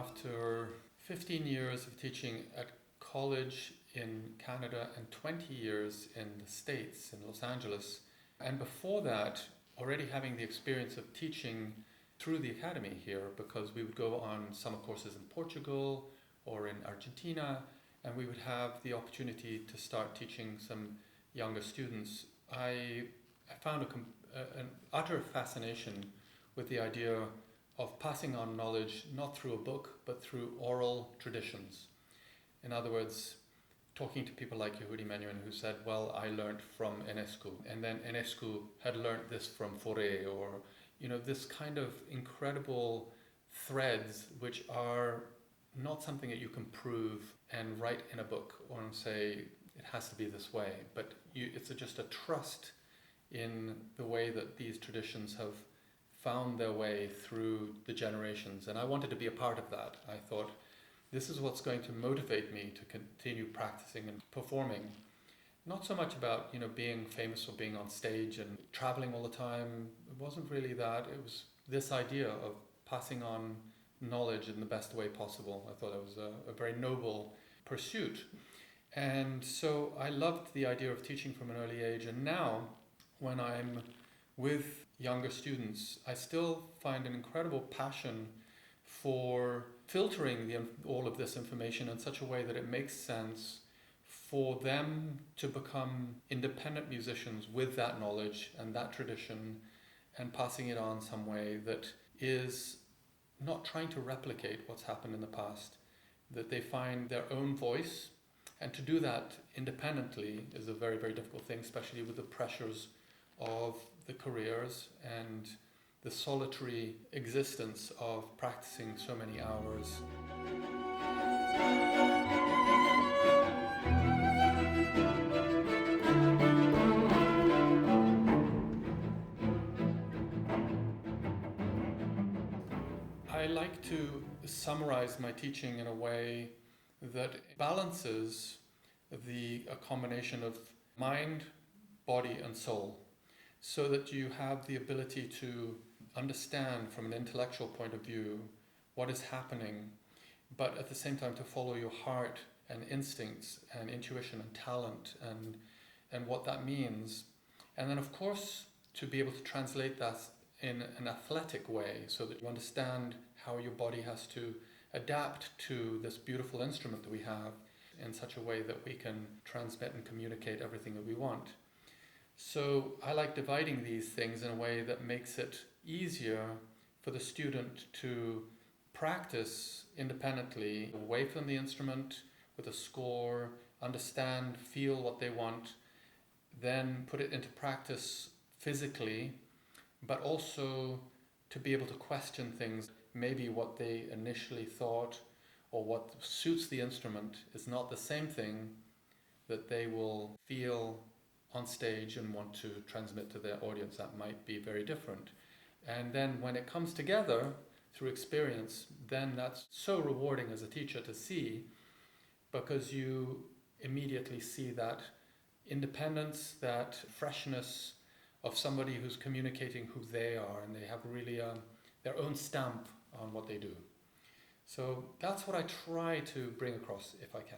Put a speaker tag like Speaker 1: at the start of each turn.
Speaker 1: after 15 years of teaching at college in Canada and 20 years in the States, in Los Angeles. And before that, already having the experience of teaching through the academy here, because we would go on summer courses in Portugal or in Argentina, and we would have the opportunity to start teaching some younger students. I found an utter fascination with the idea of passing on knowledge not through a book, but through oral traditions. In other words, talking to people like Yehudi Menuhin, who said, well, I learned from Enescu, and then Enescu had learned this from Fauré, or, this kind of incredible threads which are not something that you can prove and write in a book or say it has to be this way, but it's just a trust in the way that these traditions have found their way through the generations. And I wanted to be a part of that. I thought, this is what's going to motivate me to continue practicing and performing. Not so much about, being famous or being on stage and traveling all the time. It wasn't really that. It was this idea of passing on knowledge in the best way possible. I thought it was a very noble pursuit. And so I loved the idea of teaching from an early age. And now, when I'm with younger students, I still find an incredible passion for filtering all of this information in such a way that it makes sense for them to become independent musicians with that knowledge and that tradition, and passing it on some way that is not trying to replicate what's happened in the past, that they find their own voice. And to do that independently is a very, very difficult thing, especially with the pressures of the careers and the solitary existence of practicing so many hours. I like to summarize my teaching in a way that balances a combination of mind, body, and soul, so that you have the ability to understand from an intellectual point of view what is happening, but at the same time to follow your heart and instincts and intuition and talent and what that means. And then, of course, to be able to translate that in an athletic way so that you understand how your body has to adapt to this beautiful instrument that we have in such a way that we can transmit and communicate everything that we want. So I like dividing these things in a way that makes it easier for the student to practice independently, away from the instrument, with a score, understand, feel what they want, then put it into practice physically, but also to be able to question things. Maybe what they initially thought or what suits the instrument is not the same thing that they will feel on stage and want to transmit to their audience. That might be very different. And then when it comes together through experience, then that's so rewarding as a teacher to see, because you immediately see that independence, that freshness of somebody who's communicating who they are, and they have really their own stamp on what they do. So that's what I try to bring across if I can.